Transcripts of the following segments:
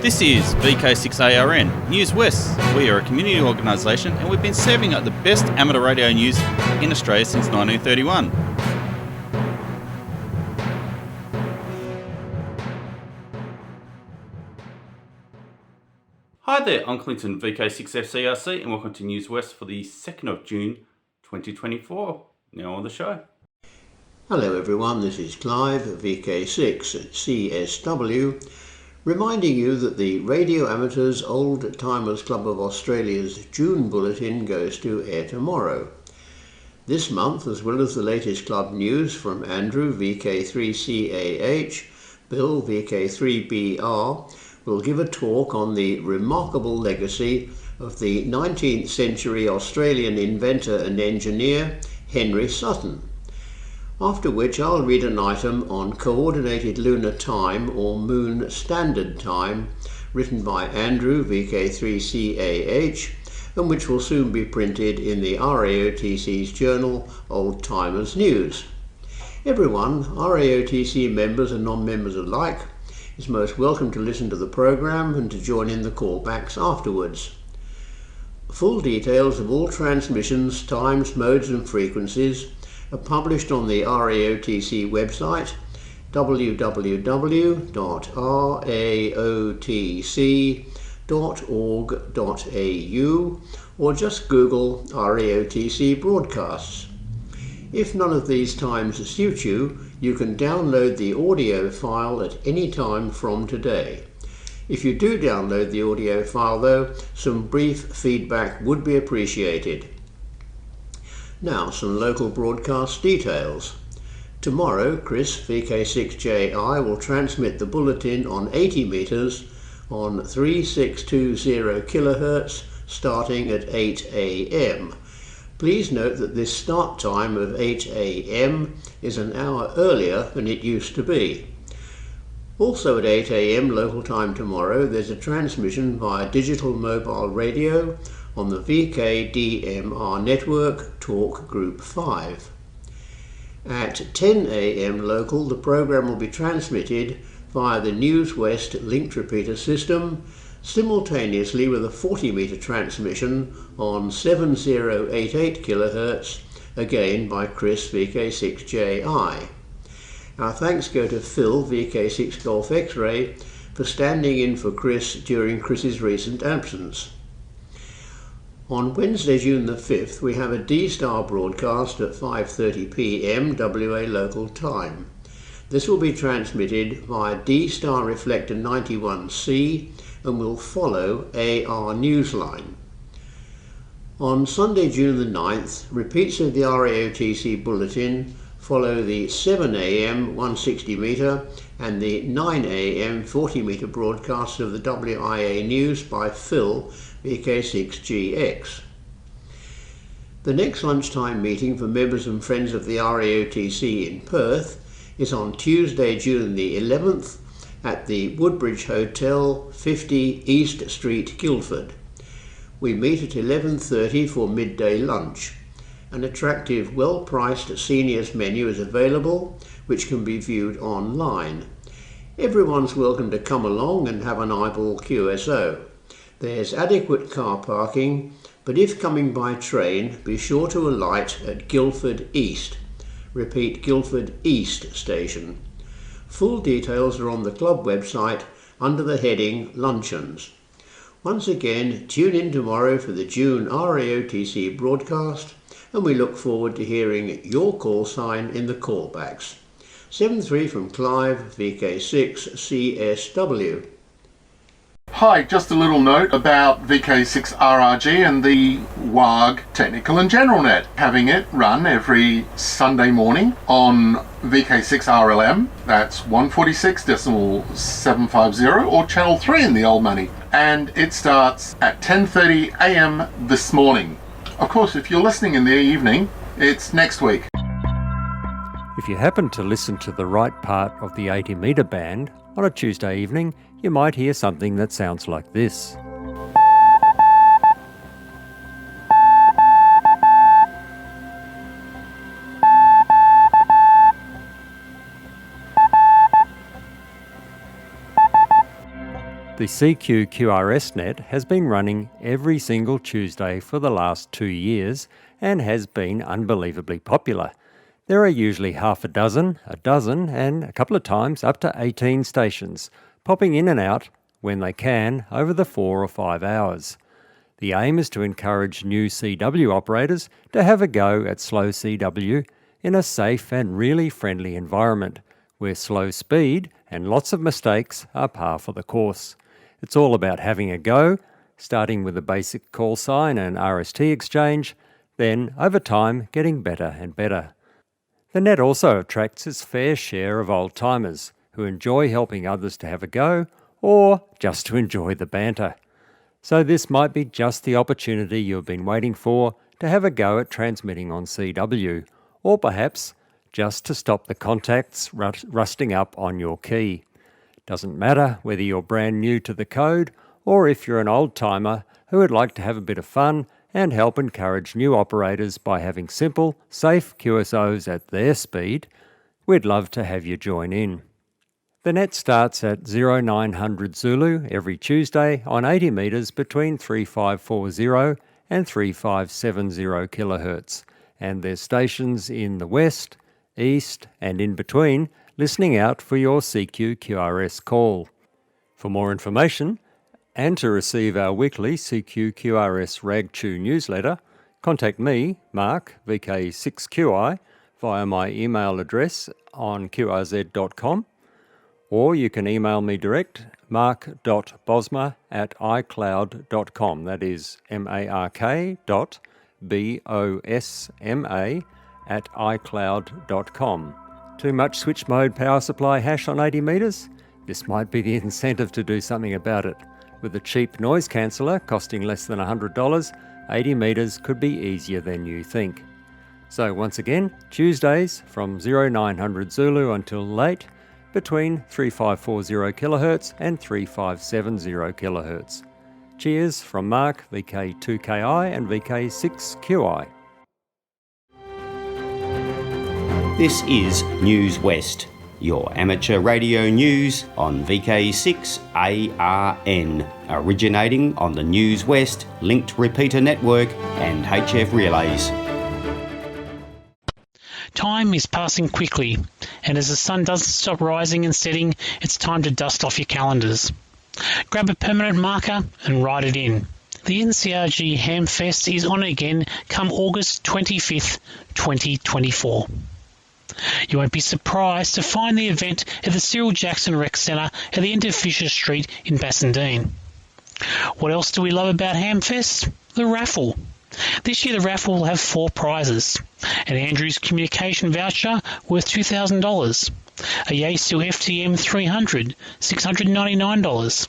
This is VK6ARN, Newswest. We are a community organisation and we've been serving up the best amateur radio news in Australia since 1931. Hi there, I'm Clinton, VK6FCRC, and welcome to Newswest for the 2nd of June 2024. Now on the show. Hello everyone, this is Clive, VK6CSW, reminding you that the Radio Amateurs Old Timers Club of Australia's June Bulletin goes to air tomorrow. This month, as well as the latest club news from Andrew, VK3CAH, Bill, VK3BR, will give a talk on the remarkable legacy of the 19th century Australian inventor and engineer Henry Sutton. After which I'll read an item on Coordinated Lunar Time or Moon Standard Time, written by Andrew, VK3CAH, and which will soon be printed in the RAOTC's journal Old Timers News. Everyone, RAOTC members and non-members alike, is most welcome to listen to the programme and to join in the callbacks afterwards. Full details of all transmissions, times, modes and frequencies are published on the RAOTC website www.raotc.org.au, or just Google RAOTC broadcasts. If none of these times suit you, you can download the audio file at any time from today. If you do download the audio file though, some brief feedback would be appreciated. Now, some local broadcast details. Tomorrow, Chris, VK6JI, will transmit the bulletin on 80 metres on 3620 kHz starting at 8 AM. Please note that this start time of 8 AM is an hour earlier than it used to be. Also at 8 AM local time tomorrow, there's a transmission via digital mobile radio on the VK-DMR network, Talk Group 5. At 10 AM local, the programme will be transmitted via the Newswest linked repeater system, simultaneously with a 40-metre transmission on 7088 kHz, again by Chris, VK6JI. Our thanks go to Phil, VK6 Golf X-Ray, for standing in for Chris during Chris's recent absence. On Wednesday, June the 5th, we have a D-Star broadcast at 5:30 PM WA local time. This will be transmitted via D-Star Reflector 91C and will follow AR Newsline. On Sunday, June the 9th, repeats of the RAOTC bulletin follow the 7 AM 160 metre and the 9 AM 40 metre broadcasts of the WIA News by Phil, VK6GX. The next lunchtime meeting for members and friends of the RAOTC in Perth is on Tuesday, June the 11th at the Woodbridge Hotel, 50 East Street, Guildford. We meet at 11:30 for midday lunch. An attractive, well-priced seniors menu is available, which can be viewed online. Everyone's welcome to come along and have an eyeball QSO. There's adequate car parking, but if coming by train, be sure to alight at Guildford East. Repeat, Guildford East Station. Full details are on the club website under the heading Luncheons. Once again, tune in tomorrow for the June RAOTC broadcast, and we look forward to hearing your call sign in the callbacks. 73 from Clive, VK6CSW. Hi, just a little note about VK6RRG and the WAG Technical and General Net. Having it run every Sunday morning on VK6RLM, that's 146.750, or Channel 3 in the old money. And it starts at 10:30 AM this morning. Of course, if you're listening in the evening, it's next week. If you happen to listen to the right part of the 80 metre band on a Tuesday evening, you might hear something that sounds like this. The CQ-QRS net has been running every single Tuesday for the last 2 years and has been unbelievably popular. There are usually half a dozen, and a couple of times up to 18 stations, popping in and out when they can over the 4 or 5 hours. The aim is to encourage new CW operators to have a go at slow CW in a safe and really friendly environment, where slow speed and lots of mistakes are par for the course. It's all about having a go, starting with a basic call sign and RST exchange, then over time getting better and better. The net also attracts its fair share of old-timers who enjoy helping others to have a go or just to enjoy the banter. So this might be just the opportunity you've been waiting for to have a go at transmitting on CW, or perhaps just to stop the contacts rusting up on your key. Doesn't matter whether you're brand new to the code or if you're an old-timer who would like to have a bit of fun and help encourage new operators by having simple, safe QSOs at their speed, we'd love to have you join in. The net starts at 0900 Zulu every Tuesday on 80 metres between 3540 and 3570 kHz, and there's stations in the west, east and in between listening out for your CQ-QRS call. For more information and to receive our weekly CQ-QRS RagTune newsletter, contact me, Mark, VK6QI, via my email address on qrz.com, or you can email me direct, mark.bosma@icloud.com. That is mark.bosma@icloud.com. Too much switch mode power supply hash on 80 metres? This might be the incentive to do something about it. With a cheap noise canceller costing less than $100, 80 metres could be easier than you think. So once again, Tuesdays from 0900 Zulu until late, between 3540 kHz and 3570 kHz. Cheers from Mark, VK2KI and VK6QI. This is Newswest, your amateur radio news on VK6ARN, originating on the Newswest linked repeater network and HF relays. Time is passing quickly, and as the sun doesn't stop rising and setting, it's time to dust off your calendars. Grab a permanent marker and write it in. The NCRG Hamfest is on again come August 25th, 2024. You won't be surprised to find the event at the Cyril Jackson Rec Centre at the end of Fisher Street in Bassendean. What else do we love about Hamfest? The raffle. This year the raffle will have 4 prizes: an Andrews communication voucher worth $2,000, a Yaesu FTM 300, $699,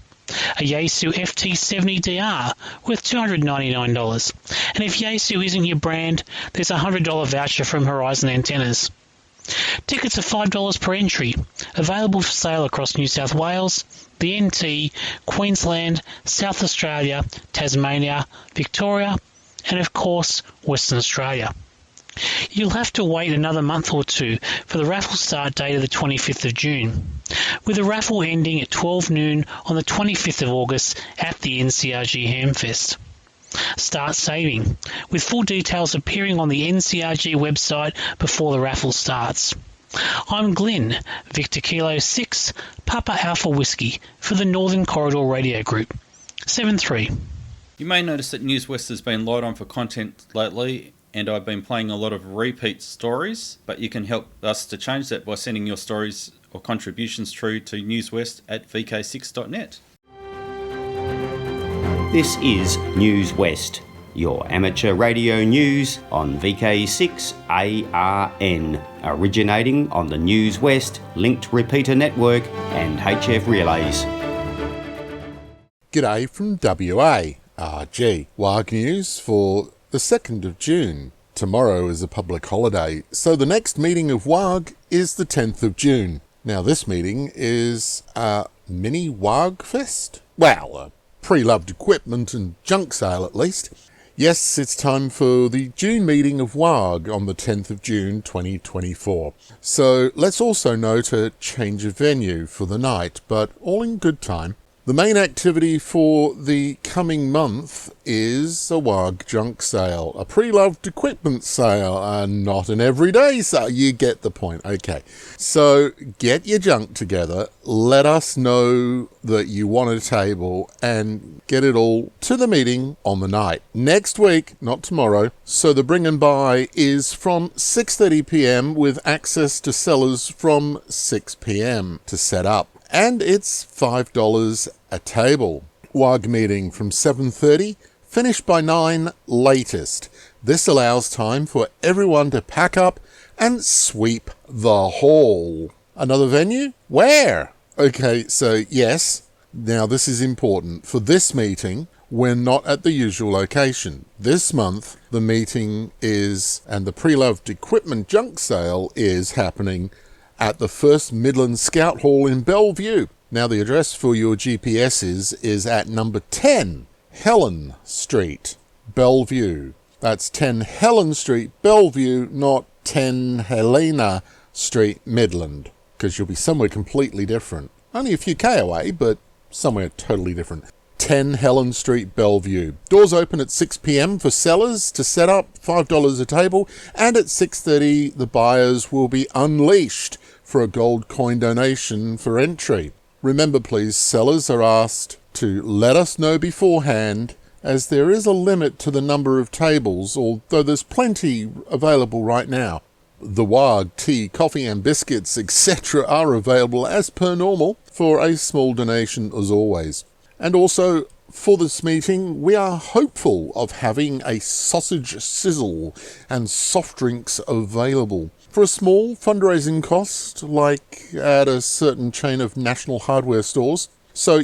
a Yaesu FT70DR worth $299, and if Yaesu isn't your brand, there's a $100 voucher from Horizon Antennas. Tickets are $5 per entry, available for sale across New South Wales, the NT, Queensland, South Australia, Tasmania, Victoria, and of course Western Australia. You'll have to wait another month or two for the raffle start date of the 25th of June, with the raffle ending at 12 noon on the 25th of August at the NCRG Hamfest. Start saving, with full details appearing on the NCRG website before the raffle starts. I'm Glenn, Victor Kilo 6, Papa Alpha Whiskey for the Northern Corridor Radio Group. 7-3. You may notice that Newswest has been light on for content lately, and I've been playing a lot of repeat stories, but you can help us to change that by sending your stories or contributions through to newswest@vk6.net. This is Newswest, your amateur radio news on VK6ARN, originating on the Newswest linked repeater network and HF relays. G'day from WA, RG. WAG news for the 2nd of June. Tomorrow is a public holiday, so the next meeting of WAG is the 10th of June. Now this meeting is a mini WAG fest? Well, a pre-loved equipment and junk sale at least. Yes, it's time for the June meeting of WAG on the 10th of June 2024. So let's also note a change of venue for the night, but all in good time. The main activity for the coming month is a WAG junk sale, a pre-loved equipment sale, not an everyday sale. You get the point. Okay, so get your junk together, let us know that you want a table, and get it all to the meeting on the night. Next week, not tomorrow, so the bring and buy is from 6:30pm with access to sellers from 6pm to set up. And it's $5 a table. WAG meeting from 7:30, finish by 9 latest. This allows time for everyone to pack up and sweep the hall. Another venue? Where? Okay, so yes, now this is important. For this meeting, we're not at the usual location. This month, the meeting is, and the pre-loved equipment junk sale is happening at the First Midland Scout Hall in Bellevue. Now the address for your GPSs is at number 10 Helen Street, Bellevue. That's 10 Helen Street, Bellevue, not 10 Helena Street, Midland, because you'll be somewhere completely different. Only a few K away, but somewhere totally different. 10 Helen Street, Bellevue. Doors open at 6pm for sellers to set up, $5 a table, and at 6:30 the buyers will be unleashed for a gold coin donation for entry. Remember please, sellers are asked to let us know beforehand, as there is a limit to the number of tables, although there's plenty available right now. The WAG, tea, coffee and biscuits, etc. are available as per normal for a small donation as always. And also, for this meeting, we are hopeful of having a sausage sizzle and soft drinks available for a small fundraising cost, like at a certain chain of national hardware stores. So,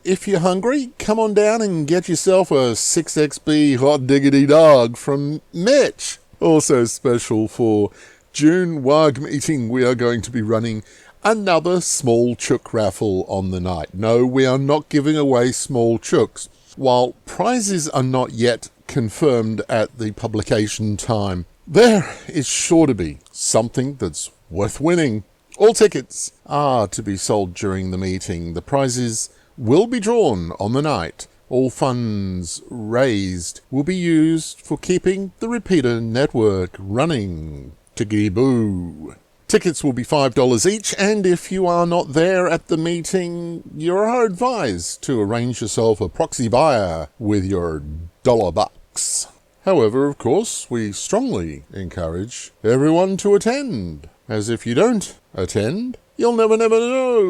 if you're hungry, come on down and get yourself a 6XB hot diggity dog from Mitch. Also special for June WAG meeting, we are going to be running another small chook raffle on the night. No, we are not giving away small chooks. While prizes are not yet confirmed at the publication time, there is sure to be something that's worth winning. All tickets are to be sold during the meeting. The prizes will be drawn on the night. All funds raised will be used for keeping the Repeater network running. Tickety-boo. Tickets will be $5 each, and if you are not there at the meeting, you are advised to arrange yourself a proxy buyer with your $1. However, of course, we strongly encourage everyone to attend, as if you don't attend, you'll never know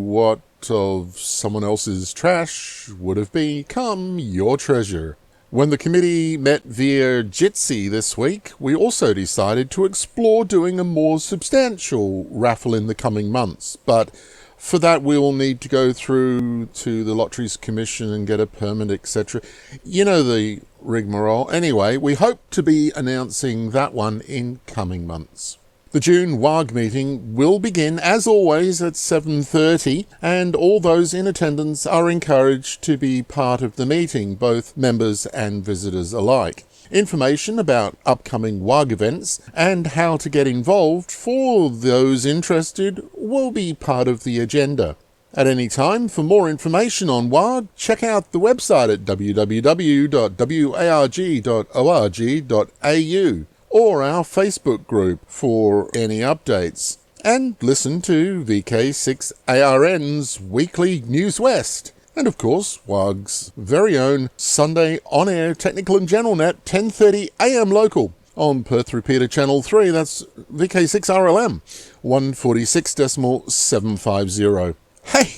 what of someone else's trash would have become your treasure. When the committee met via Jitsi this week, we also decided to explore doing a more substantial raffle in the coming months, but for that we will need to go through to the Lotteries Commission and get a permit, etc. You know the rigmarole. Anyway, we hope to be announcing that one in coming months. The June WAG meeting will begin, as always, at 7:30, and all those in attendance are encouraged to be part of the meeting, both members and visitors alike. Information about upcoming WAG events and how to get involved for those interested will be part of the agenda. At any time, for more information on WAG, check out the website at www.warg.org.au. or our Facebook group for any updates. And listen to VK6ARN's weekly Newswest. And of course, WAG's very own Sunday on-air Technical and General Net, 10:30 AM local on Perth Repeater Channel 3. That's VK6RLM, 146.750. Hey,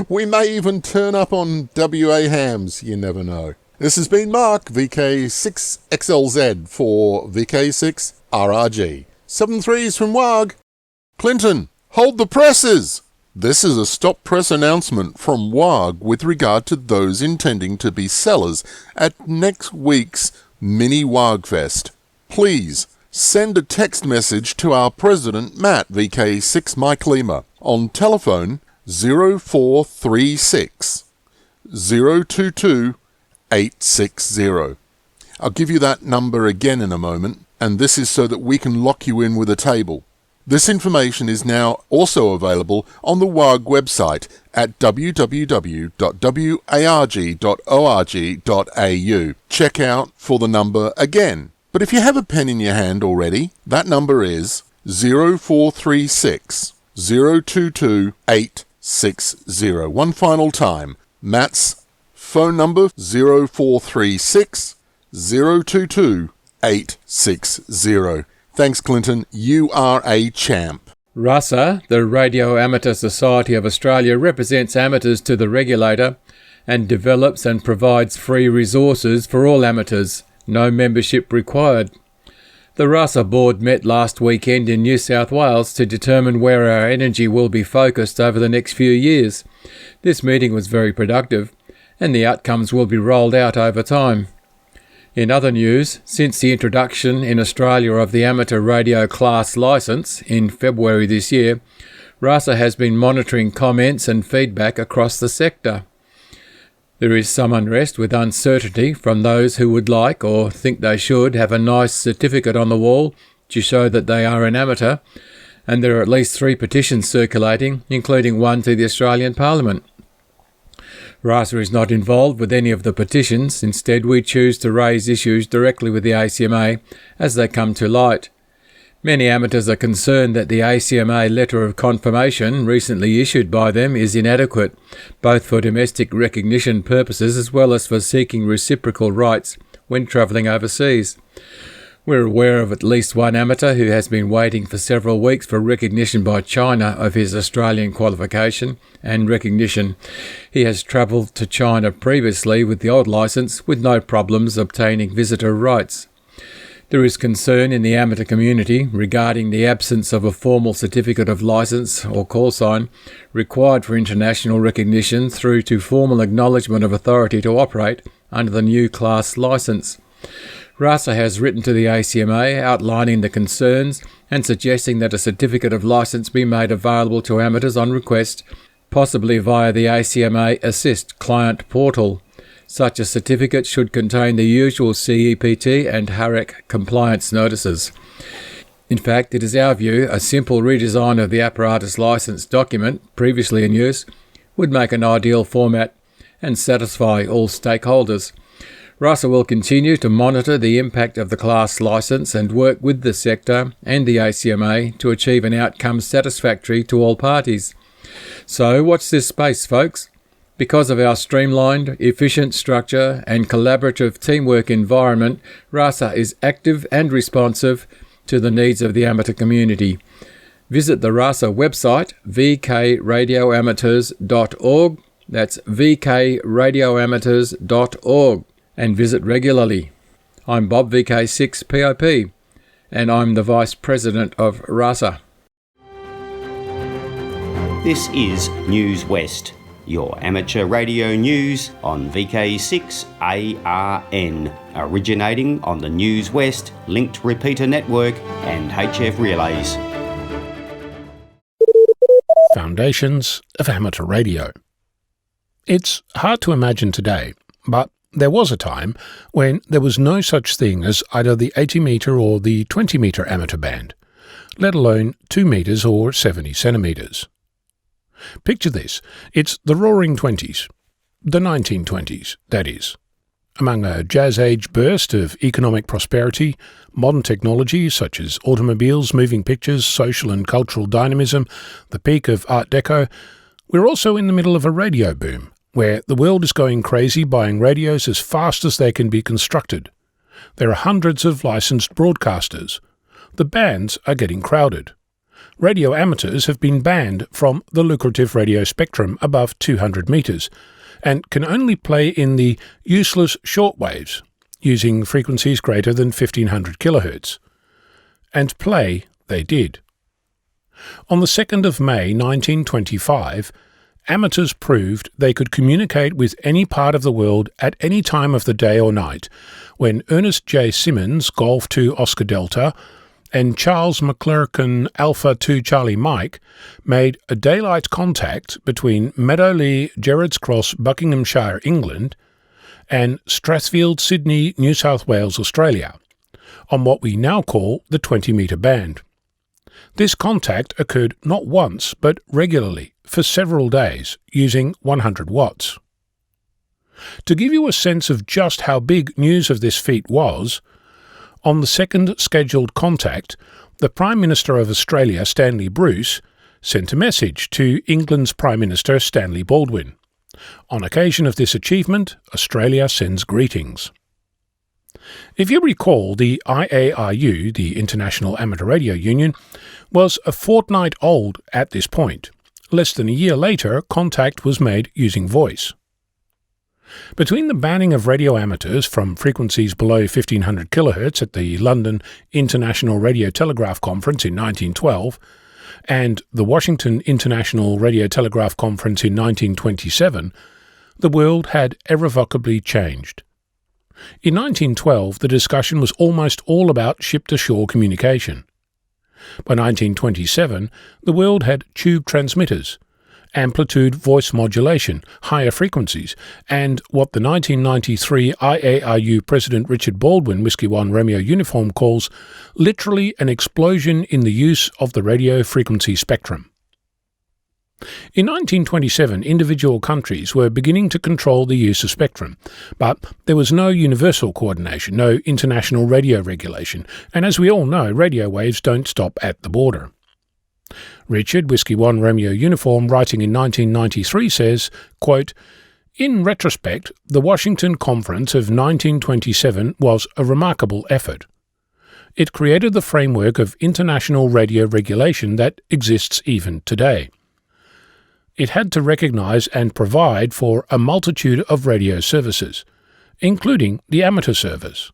we may even turn up on WA hams, you never know. This has been Mark, VK6XLZ for VK6RRG. 7 3s from WAG. Clinton, hold the presses! This is a stop press announcement from WAG with regard to those intending to be sellers at next week's Mini WAGfest. Please send a text message to our president, Matt, VK6 Mike Lima, on telephone 0436 022 860. I'll give you that number again in a moment, and this is so that we can lock you in with a table. This information is now also available on the WARG website at www.warg.org.au. Check out for the number again. But if you have a pen in your hand already, that number is 0436 022 860. One final time, Matt's phone number 0436 022 860. Thanks, Clinton. You are a champ. RASA, the Radio Amateur Society of Australia, represents amateurs to the regulator and develops and provides free resources for all amateurs. No membership required. The RASA board met last weekend in New South Wales to determine where our energy will be focused over the next few years. This meeting was very productive, and the outcomes will be rolled out over time. In other news, since the introduction in Australia of the amateur radio class licence in February this year, RASA has been monitoring comments and feedback across the sector. There is some unrest with uncertainty from those who would like or think they should have a nice certificate on the wall to show that they are an amateur, and there are at least 3 petitions circulating, including one to the Australian Parliament. RASA is not involved with any of the petitions. Instead, we choose to raise issues directly with the ACMA as they come to light. Many amateurs are concerned that the ACMA letter of confirmation recently issued by them is inadequate, both for domestic recognition purposes as well as for seeking reciprocal rights when travelling overseas. We're aware of at least one amateur who has been waiting for several weeks for recognition by China of his Australian qualification and recognition. He has travelled to China previously with the old licence with no problems obtaining visitor rights. There is concern in the amateur community regarding the absence of a formal certificate of licence or call sign required for international recognition through to formal acknowledgement of authority to operate under the new class licence. RASA has written to the ACMA outlining the concerns and suggesting that a certificate of licence be made available to amateurs on request, possibly via the ACMA Assist client portal. Such a certificate should contain the usual CEPT and HAREC compliance notices. In fact, it is our view a simple redesign of the apparatus licence document, previously in use, would make an ideal format and satisfy all stakeholders. RASA will continue to monitor the impact of the class licence and work with the sector and the ACMA to achieve an outcome satisfactory to all parties. So watch this space, folks. Because of our streamlined, efficient structure and collaborative teamwork environment, RASA is active and responsive to the needs of the amateur community. Visit the RASA website, vkradioamateurs.org. That's vkradioamateurs.org. And visit regularly. I'm Bob, VK6 POP, and I'm the Vice President of RASA. This is Newswest, your amateur radio news on VK6 ARN, originating on the Newswest linked repeater network and HF relays. Foundations of amateur radio. It's hard to imagine today, but there was a time when there was no such thing as either the 80-metre or the 20-metre amateur band, let alone 2 metres or 70 centimetres. Picture this, it's the Roaring Twenties, the 1920s, that is. Among a jazz-age burst of economic prosperity, modern technology such as automobiles, moving pictures, social and cultural dynamism, the peak of Art Deco, we're also in the middle of a radio boom, where the world is going crazy buying radios as fast as they can be constructed. There are hundreds of licensed broadcasters. The bands are getting crowded. Radio amateurs have been banned from the lucrative radio spectrum above 200 metres and can only play in the useless shortwaves, using frequencies greater than 1500 kHz. And play they did. On the 2nd of May 1925, amateurs proved they could communicate with any part of the world at any time of the day or night when Ernest J. Simmons, Golf 2 Oscar Delta, and Charles McClurkin Alpha 2 Charlie Mike made a daylight contact between Meadowlea, Gerrards Cross, Buckinghamshire, England, and Strathfield, Sydney, New South Wales, Australia, on what we now call the 20-metre band. This contact occurred not once but regularly for several days using 100 watts. To give you a sense of just how big news of this feat was, on the second scheduled contact, the Prime Minister of Australia, Stanley Bruce, sent a message to England's Prime Minister, Stanley Baldwin. On occasion of this achievement, Australia sends greetings. If you recall, the IARU, the International Amateur Radio Union, was a fortnight old at this point. Less than a year later, contact was made using voice. Between the banning of radio amateurs from frequencies below 1500 kHz at the London International Radio Telegraph Conference in 1912 and the Washington International Radio Telegraph Conference in 1927, the world had irrevocably changed. In 1912, the discussion was almost all about ship-to-shore communication. By 1927, the world had tube transmitters, amplitude voice modulation, higher frequencies, and what the 1993 IARU President Richard Baldwin, Whiskey 1 Romeo Uniform, calls literally an explosion in the use of the radio frequency spectrum. In 1927, individual countries were beginning to control the use of spectrum, but there was no universal coordination, no international radio regulation, and as we all know, radio waves don't stop at the border. Richard, Whiskey 1 Romeo Uniform, writing in 1993, says, quote, "In retrospect, the Washington Conference of 1927 was a remarkable effort. It created the framework of international radio regulation that exists even today. It had to recognize and provide for a multitude of radio services, including the amateur service.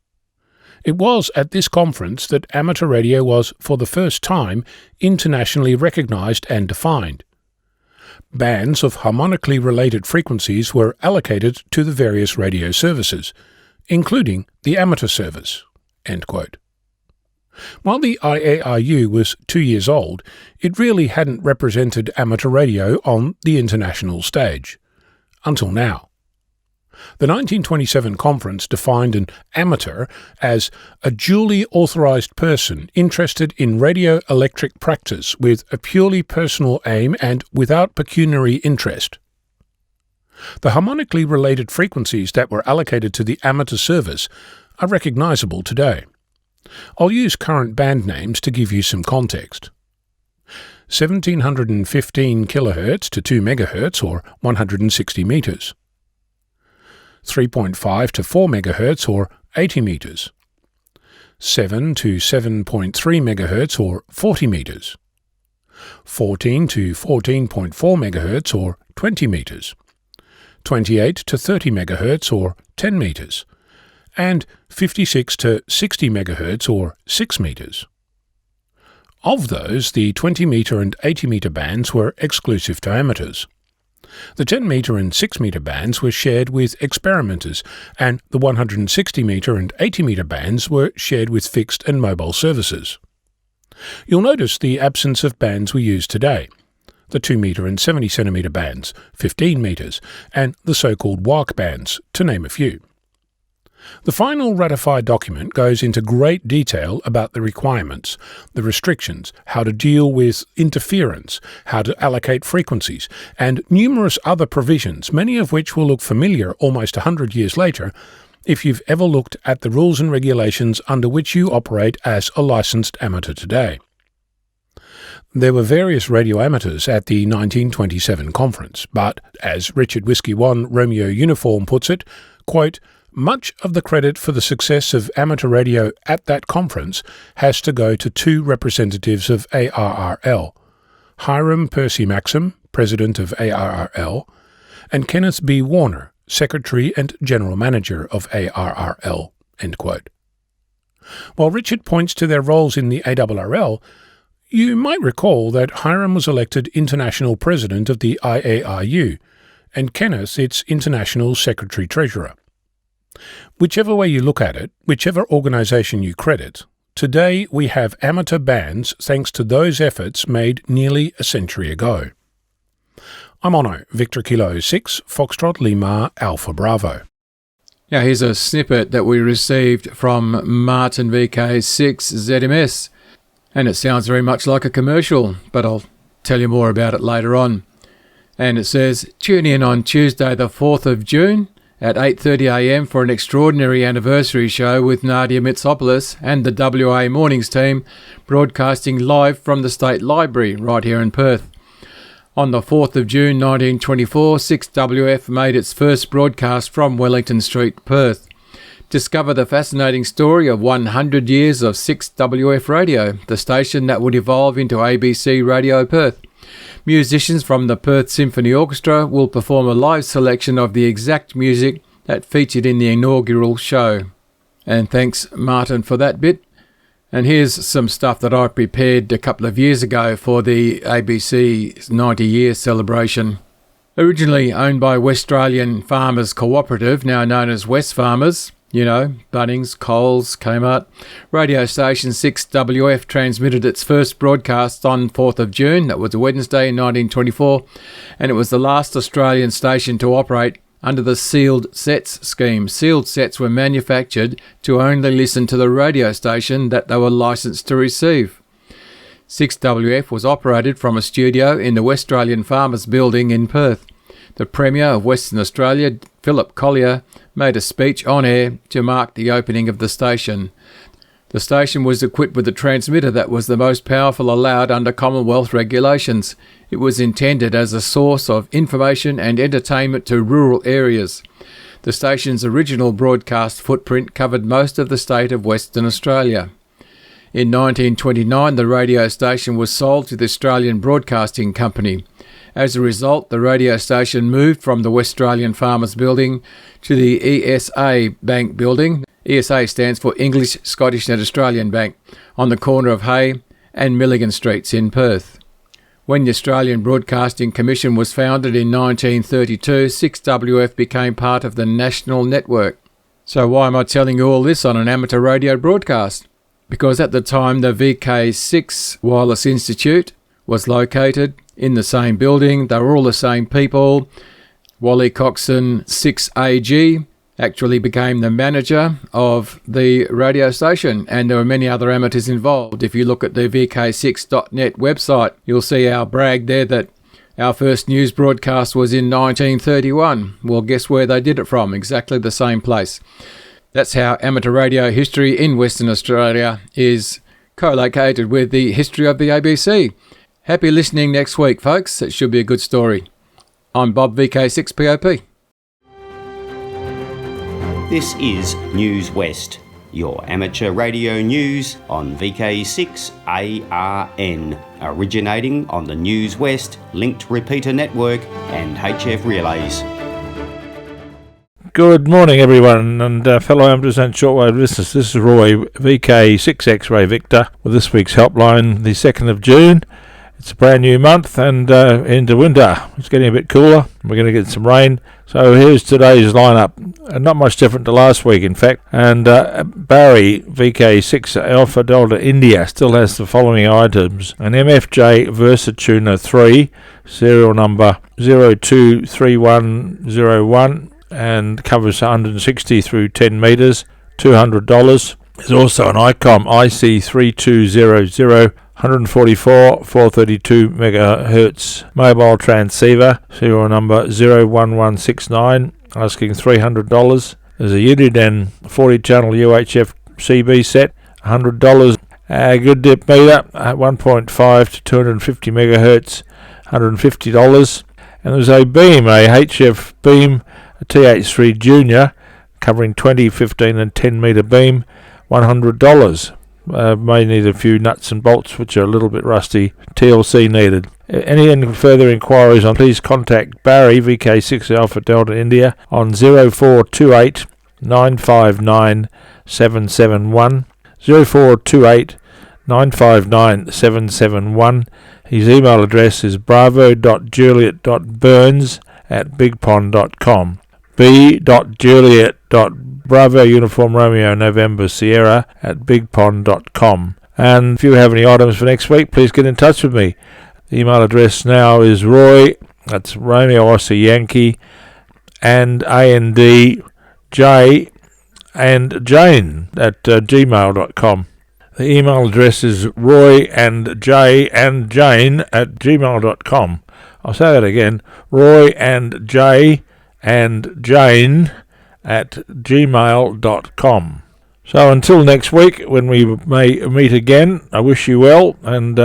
It was at this conference that amateur radio was, for the first time, internationally recognized and defined. Bands of harmonically related frequencies were allocated to the various radio services, including the amateur service." End quote. While the IARU was 2 years old, it really hadn't represented amateur radio on the international stage. Until now. The 1927 conference defined an amateur as a duly authorized person interested in radio-electric practice with a purely personal aim and without pecuniary interest. The harmonically related frequencies that were allocated to the amateur service are recognizable today. I'll use current band names to give you some context. 1715 kHz to 2 MHz or 160 meters. 3.5 to 4 MHz or 80 meters. 7 to 7.3 MHz or 40 meters. 14 to 14.4 MHz or 20 meters. 28 to 30 MHz or 10 meters. And 56 to 60 MHz or 6 meters. Of those, the 20-meter and 80-meter bands were exclusive to amateurs. The 10-meter and 6-meter bands were shared with experimenters, and the 160-meter and 80-meter bands were shared with fixed and mobile services. You'll notice the absence of bands we use today. The 2-meter and 70-centimeter bands, 15 meters, and the so-called WARC bands, to name a few. The final ratified document goes into great detail about the requirements, the restrictions, how to deal with interference, how to allocate frequencies, and numerous other provisions, many of which will look familiar almost 100 years later if you've ever looked at the rules and regulations under which you operate as a licensed amateur today. There were various radio amateurs at the 1927 conference, but, as Richard Whiskey 1 Romeo Uniform puts it, quote, "Much of the credit for the success of amateur radio at that conference has to go to two representatives of ARRL, Hiram Percy Maxim, President of ARRL, and Kenneth B. Warner, Secretary and General Manager of ARRL." End quote. While Richard points to their roles in the ARRL, you might recall that Hiram was elected International President of the IARU, and Kenneth its International Secretary-Treasurer. Whichever way you look at it, whichever organisation you credit, today we have amateur bands thanks to those efforts made nearly a century ago. I'm Ono, Victor Kilo 6, Foxtrot Lima Alpha Bravo. Now here's a snippet that we received from Martin VK6 ZMS. And it sounds very much like a commercial, but I'll tell you more about it later on. And it says, tune in on Tuesday the 4th of June at 8:30am for an extraordinary anniversary show with Nadia Mitsopoulos and the WA Mornings team, broadcasting live from the State Library right here in Perth. On the 4th of June 1924, 6WF made its first broadcast from Wellington Street, Perth. Discover the fascinating story of 100 years of 6WF Radio, the station that would evolve into ABC Radio Perth. Musicians from the Perth Symphony Orchestra will perform a live selection of the exact music that featured in the inaugural show. And thanks, Martin, for that bit. And here's some stuff that I prepared a couple of years ago for the ABC 90-year celebration. Originally owned by Westralian Farmers Cooperative, now known as West Farmers, you know, Bunnings, Coles, Kmart, radio station 6WF transmitted its first broadcast on 4th of June, that was a Wednesday in 1924, and it was the last Australian station to operate under the sealed sets scheme. Sealed sets were manufactured to only listen to the radio station that they were licensed to receive. 6WF was operated from a studio in the Westralian Farmers Building in Perth. The Premier of Western Australia, Philip Collier, made a speech on air to mark the opening of the station. The station was equipped with a transmitter that was the most powerful allowed under Commonwealth regulations. It was intended as a source of information and entertainment to rural areas. The station's original broadcast footprint covered most of the state of Western Australia. In 1929, the radio station was sold to the Australian Broadcasting Company. As a result, the radio station moved from the Westralian Farmers Building to the ESA Bank Building. ESA stands for English, Scottish and Australian Bank, on the corner of Hay and Milligan Streets in Perth. When the Australian Broadcasting Commission was founded in 1932, 6WF became part of the national network. So why am I telling you all this on an amateur radio broadcast? Because at the time the VK6 Wireless Institute was located in the same building. They were all the same people. Wally Coxon, 6AG, actually became the manager of the radio station, and there were many other amateurs involved. If you look at the VK6.net website, you'll see our brag there that our first news broadcast was in 1931. Well, guess where they did it from? Exactly the same place. That's how amateur radio history in Western Australia is co-located with the history of the ABC. Happy listening next week, folks. It should be a good story. I'm Bob, VK6POP. This is Newswest, your amateur radio news on VK6ARN, originating on the Newswest linked repeater network and HF relays. Good morning, everyone, and fellow amateurs and shortwave listeners. This is Roy, VK6 X-Ray Victor, with this week's helpline, the 2nd of June. It's a brand new month and into winter. It's getting a bit cooler. We're going to get some rain. So here's today's lineup. Not much different to last week, in fact. And Barry, VK6 Alpha Delta India, still has the following items. An MFJ Versatuner 3, serial number 023101, and covers 160 through 10 metres, $200. There's also an ICOM IC3200, 144 432 megahertz mobile transceiver, serial number 01169, asking $300. There's a Uniden 40-channel UHF CB set, $100. A good dip meter at 1.5 to 250 megahertz, $150. And there's a beam, a HF beam, a TH3 Junior, covering 20, 15 and 10 meter beam, $100. May need a few nuts and bolts which are a little bit rusty. TLC needed. Any further inquiries on, please contact Barry, VK6 Alpha Delta India, on 0428 959 771. 0428 959 771. His email address is bravo.juliet.burns@bigpond.com. b.juliet.bravo Uniform Romeo November Sierra @bigpond.com. And if you have any items for next week, please get in touch with me. The email address now is Roy, that's Romeo Oscar Yankee, and ANDJ and Jane @gmail.com. The email address is royandjandjane@gmail.com. I'll say that again, royandjandjane@gmail.com. So until next week, when we may meet again, I wish you well, and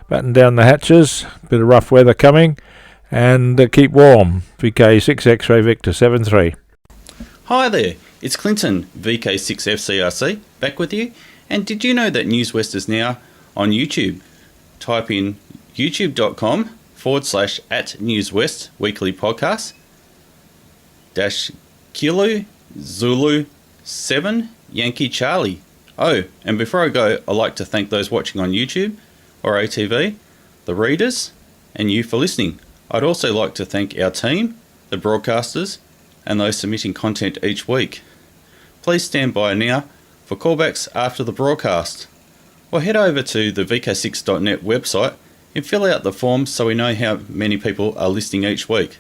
batten down the hatches, bit of rough weather coming, and keep warm. VK6 X-Ray Victor 73. Hi there, it's Clinton, VK6FCRC, back with you. And did you know that Newswest is now on YouTube? Type in youtube.com/@Newswest weekly podcast -Kilo Zulu 7 Yankee Charlie. Oh, and before I go, I'd like to thank those watching on YouTube or ATV, the readers, and you for listening. I'd also like to thank our team, the broadcasters, and those submitting content each week. Please stand by now for callbacks after the broadcast, or head over to the VK6.net website and fill out the forms so we know how many people are listening each week.